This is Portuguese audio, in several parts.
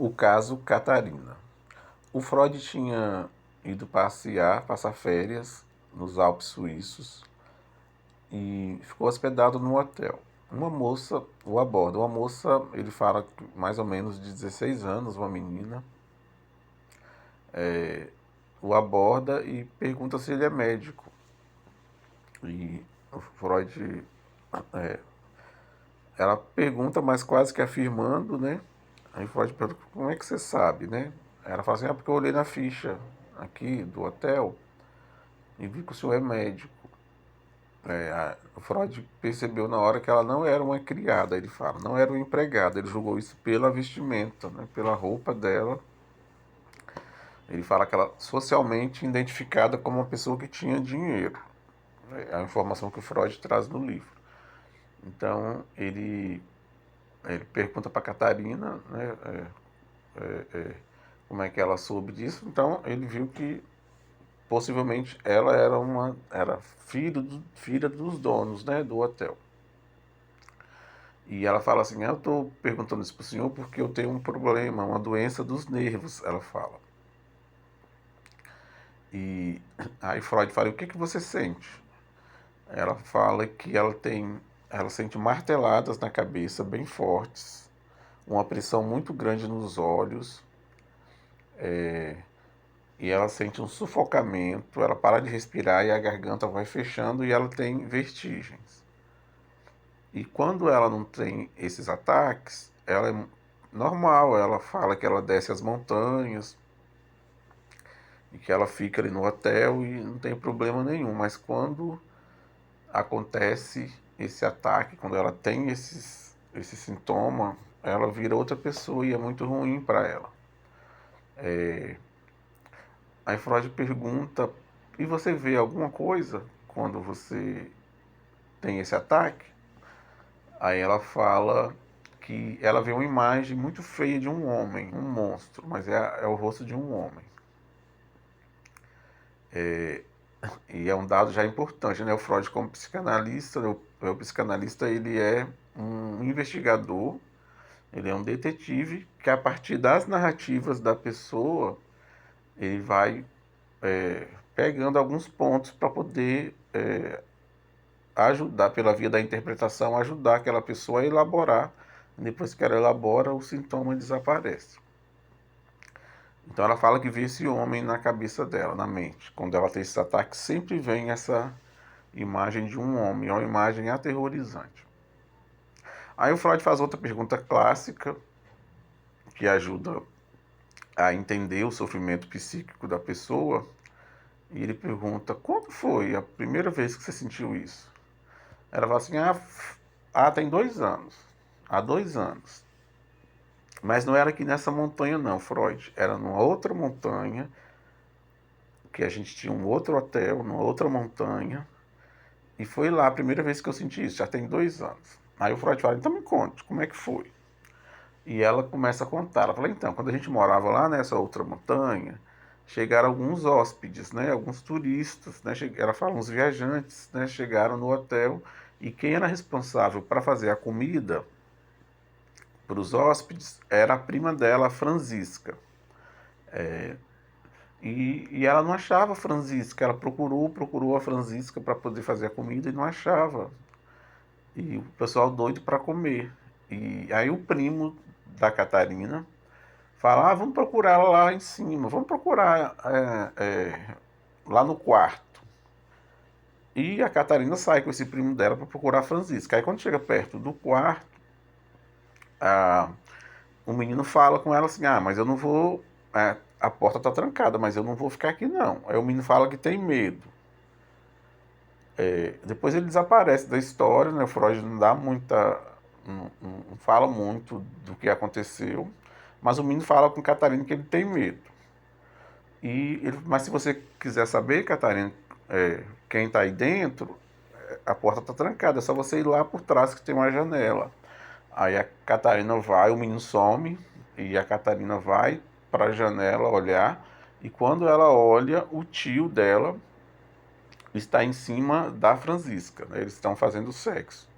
O caso Catarina. O Freud tinha ido passear, passar férias nos Alpes suíços e ficou hospedado num hotel. Uma moça o aborda. Uma moça, ele fala mais ou menos de 16 anos, uma menina, o aborda e pergunta se ele é médico. E o Freud, ela pergunta, mas quase que afirmando, né? Aí o Freud pergunta, como é que você sabe, né? Ela fala assim, porque eu olhei na ficha aqui do hotel e vi que o senhor é médico. O Freud percebeu na hora que ela não era uma criada, ele fala, não era uma empregada, ele julgou isso pela vestimenta, né, pela roupa dela. Ele fala que ela socialmente identificada como uma pessoa que tinha dinheiro. É a informação que o Freud traz no livro. Então ele pergunta para Catarina, né, como é que ela soube disso. Então ele viu que possivelmente ela era filha dos donos, né, do hotel. E ela fala assim, eu estou perguntando isso para o senhor porque eu tenho um problema, uma doença dos nervos, ela fala. E aí Freud fala, o que você sente? Ela fala que ela sente marteladas na cabeça bem fortes, uma pressão muito grande nos olhos, e ela sente um sufocamento, ela para de respirar e a garganta vai fechando e ela tem vertigens. E quando ela não tem esses ataques, ela é normal, ela fala que ela desce as montanhas e que ela fica ali no hotel e não tem problema nenhum, mas quando acontece esse ataque, quando ela tem esse sintoma, ela vira outra pessoa e é muito ruim para ela. Aí Freud pergunta, e você vê alguma coisa quando você tem esse ataque? Aí ela fala que ela vê uma imagem muito feia de um homem, um monstro, mas é o rosto de um homem. E é um dado já importante, né? O Freud como psicanalista, o psicanalista ele é um investigador, ele é um detetive que a partir das narrativas da pessoa ele vai pegando alguns pontos para poder ajudar, pela via da interpretação, ajudar aquela pessoa a elaborar. Depois que ela elabora, o sintoma desaparece. Então ela fala que vê esse homem na cabeça dela, na mente. Quando ela tem esse ataque, sempre vem essa imagem de um homem, é uma imagem aterrorizante. Aí o Freud faz outra pergunta clássica, que ajuda a entender o sofrimento psíquico da pessoa, e ele pergunta, quando foi a primeira vez que você sentiu isso? Ela fala assim, tem 2 anos. Há 2 anos. Mas não era aqui nessa montanha não, Freud. Era numa outra montanha, que a gente tinha um outro hotel, numa outra montanha. E foi lá a primeira vez que eu senti isso, já tem 2 anos. Aí o Freud fala, então me conte, como é que foi? E ela começa a contar. Ela fala, então, quando a gente morava lá nessa outra montanha, chegaram alguns hóspedes, né, alguns turistas, né, ela fala, uns viajantes, né, chegaram no hotel e quem era responsável para fazer a comida para os hóspedes era a prima dela, a Franziska. E ela não achava a Franziska, ela procurou a Franziska para poder fazer a comida e não achava. E o pessoal doido para comer. E aí o primo da Catarina fala, vamos procurar ela lá em cima, vamos procurar lá no quarto. E a Catarina sai com esse primo dela para procurar a Franziska. Aí quando chega perto do quarto, o menino fala com ela assim, mas eu não vou, a porta está trancada, mas eu não vou ficar aqui não. Aí o menino fala que tem medo. Depois ele desaparece da história, né? O Freud não dá muita, não fala muito do que aconteceu, mas o menino fala com Catarina que ele tem medo. Mas se você quiser saber, Catarina, quem está aí dentro, a porta está trancada, é só você ir lá por trás que tem uma janela. Aí a Catarina vai, o menino some, e a Catarina vai para a janela olhar, e quando ela olha, o tio dela está em cima da Franziska, né? Eles estão fazendo sexo.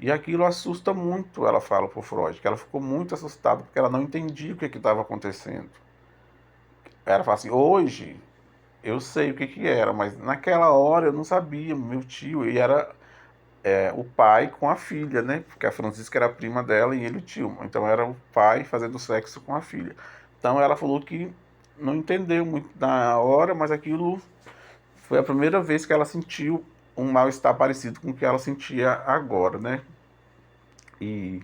E aquilo assusta muito, ela fala pro Freud, que ela ficou muito assustada porque ela não entendia o que estava acontecendo. Ela fala assim, hoje eu sei o que que era, mas naquela hora eu não sabia, meu tio, e era o pai com a filha, né? Porque a Francisca era a prima dela e ele o tio. Então era o pai fazendo sexo com a filha. Então ela falou que não entendeu muito na hora, mas aquilo foi a primeira vez que ela sentiu um mal-estar parecido com o que ela sentia agora, né? E,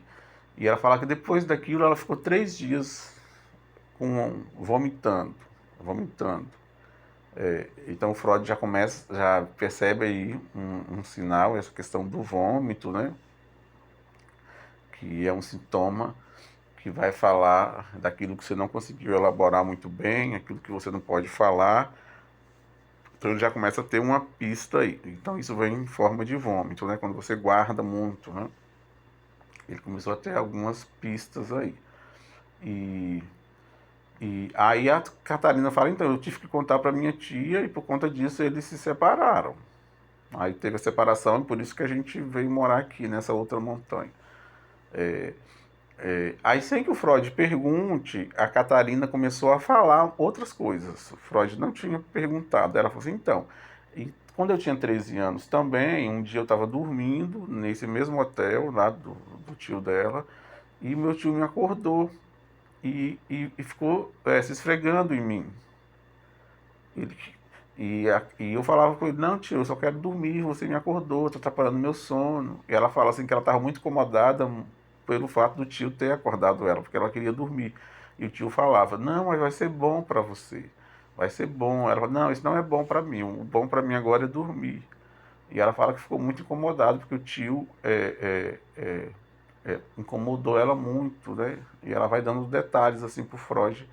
e ela fala que depois daquilo ela ficou 3 dias vomitando, vomitando. Então o Freud já começa, já percebe aí um sinal, essa questão do vômito, né? Que é um sintoma que vai falar daquilo que você não conseguiu elaborar muito bem, aquilo que você não pode falar. Então ele já começa a ter uma pista aí. Então isso vem em forma de vômito, né? Quando você guarda muito, né? Ele começou a ter algumas pistas aí. E, e aí a Catarina fala, então, eu tive que contar para minha tia e por conta disso eles se separaram. Aí teve a separação e por isso que a gente veio morar aqui nessa outra montanha. Aí sem que o Freud pergunte, a Catarina começou a falar outras coisas. O Freud não tinha perguntado. Ela falou assim, então, e quando eu tinha 13 anos também, um dia eu estava dormindo nesse mesmo hotel lá do tio dela, e meu tio me acordou e ficou se esfregando em mim. Ele, e eu falava com ele, não tio, eu só quero dormir, você me acordou, está atrapalhando meu sono. E ela fala assim que ela estava muito incomodada pelo fato do tio ter acordado ela, porque ela queria dormir. E o tio falava, não, mas vai ser bom para você, vai ser bom. Ela fala, não, isso não é bom para mim, o bom para mim agora é dormir. E ela fala que ficou muito incomodada, porque o tio incomodou ela muito, né? E ela vai dando detalhes assim pro Freud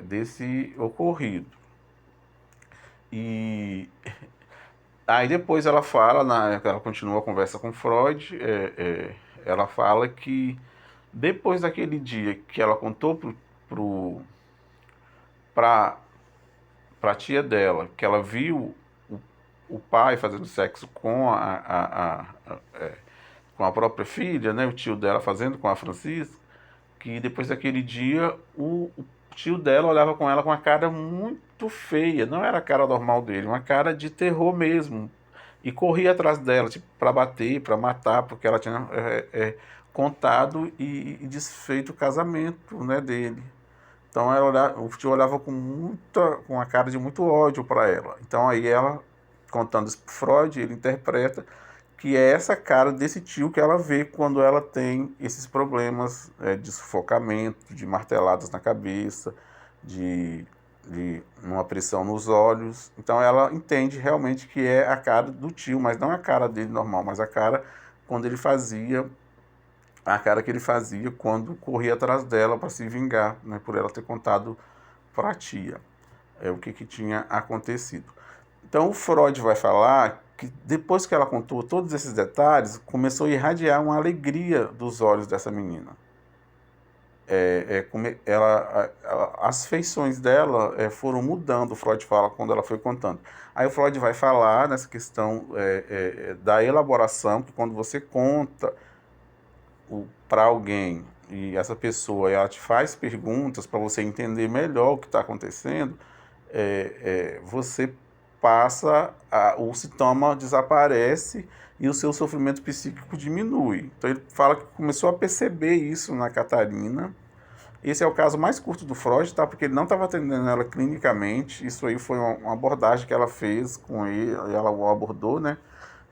desse ocorrido. E aí depois ela fala, ela continua a conversa com Freud, ela fala que depois daquele dia que ela contou pro, pra, pra tia dela, que ela viu o, o pai fazendo sexo com a própria filha, né, o tio dela fazendo com a Francisca, que depois daquele dia o tio dela olhava com ela com uma cara muito feia, não era a cara normal dele, uma cara de terror mesmo, e corria atrás dela, tipo, para bater, para matar, porque ela tinha contado e desfeito o casamento, né, dele. Então o tio olhava com a cara de muito ódio para ela. Então aí ela, contando isso pro Freud, ele interpreta que é essa cara desse tio que ela vê quando ela tem esses problemas de sufocamento, de marteladas na cabeça, de uma pressão nos olhos. Então ela entende realmente que é a cara do tio, mas não a cara dele normal, mas a cara quando ele fazia, a cara que ele fazia quando corria atrás dela para se vingar, né, por ela ter contado para a tia o que tinha acontecido. Então o Freud vai falar que depois que ela contou todos esses detalhes, começou a irradiar uma alegria dos olhos dessa menina. As feições dela foram mudando, o Freud fala quando ela foi contando. Aí o Freud vai falar nessa questão da elaboração, que quando você conta para alguém e essa pessoa ela te faz perguntas para você entender melhor o que está acontecendo, você o sintoma desaparece e o seu sofrimento psíquico diminui. Então ele fala que começou a perceber isso na Catarina. Esse é o caso mais curto do Freud, tá? Porque ele não estava atendendo ela clinicamente. Isso aí foi uma abordagem que ela fez com ele, ela o abordou, né?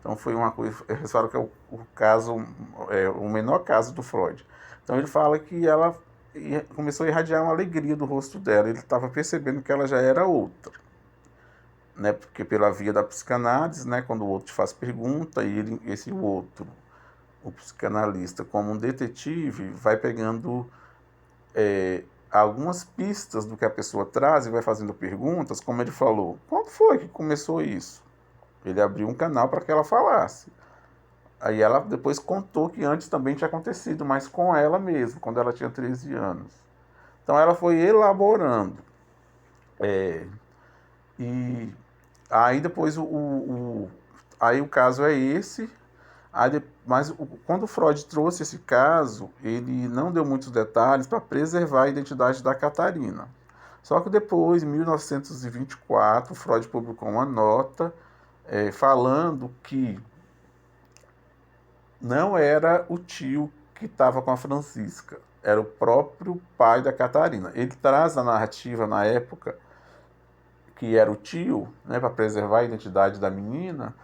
Então foi uma coisa, eles falam que é o caso, o menor caso do Freud. Então ele fala que ela começou a irradiar uma alegria do rosto dela. Ele estava percebendo que ela já era outra, né? Porque pela via da psicanálise, né? Quando o outro te faz pergunta e esse outro, o psicanalista, como um detetive, vai pegando algumas pistas do que a pessoa traz e vai fazendo perguntas, como ele falou. Quando foi que começou isso? Ele abriu um canal para que ela falasse. Aí ela depois contou que antes também tinha acontecido, mas com ela mesma, quando ela tinha 13 anos. Então ela foi elaborando. E aí depois aí o caso é esse. Mas quando o Freud trouxe esse caso, ele não deu muitos detalhes para preservar a identidade da Catarina. Só que depois, em 1924, Freud publicou uma nota falando que não era o tio que estava com a Francisca, era o próprio pai da Catarina. Ele traz a narrativa na época que era o tio, né, para preservar a identidade da menina,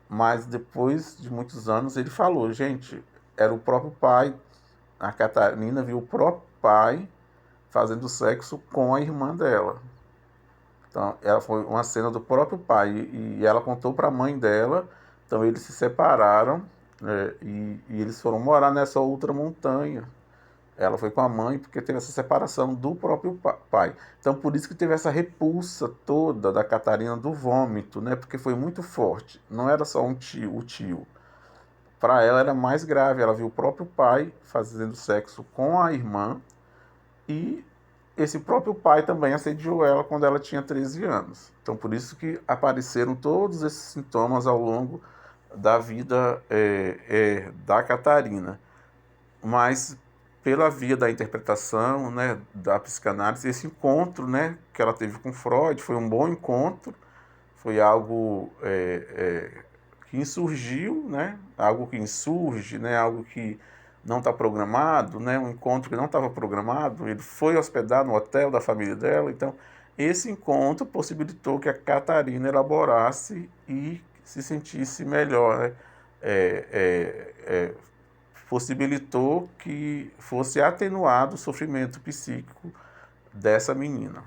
mas depois de muitos anos ele falou, gente, era o próprio pai. A Catarina viu o próprio pai fazendo sexo com a irmã dela. Então, ela foi uma cena do próprio pai e ela contou para a mãe dela. Então, eles se separaram, né, e eles foram morar nessa outra montanha. Ela foi com a mãe porque teve essa separação do próprio pai. Então, por isso que teve essa repulsa toda da Catarina do vômito, né? Porque foi muito forte. Não era só o tio. Para ela era mais grave. Ela viu o próprio pai fazendo sexo com a irmã e esse próprio pai também assediou ela quando ela tinha 13 anos. Então, por isso que apareceram todos esses sintomas ao longo da vida da Catarina. Mas, pela via da interpretação, né, da psicanálise, esse encontro, né, que ela teve com Freud foi um bom encontro, foi algo que insurgiu, né, algo que insurge, né, algo que não está programado, né, um encontro que não estava programado. Ele foi hospedado no hotel da família dela. Então, esse encontro possibilitou que a Catarina elaborasse e se sentisse melhor, né? É, é, é, Possibilitou que fosse atenuado o sofrimento psíquico dessa menina.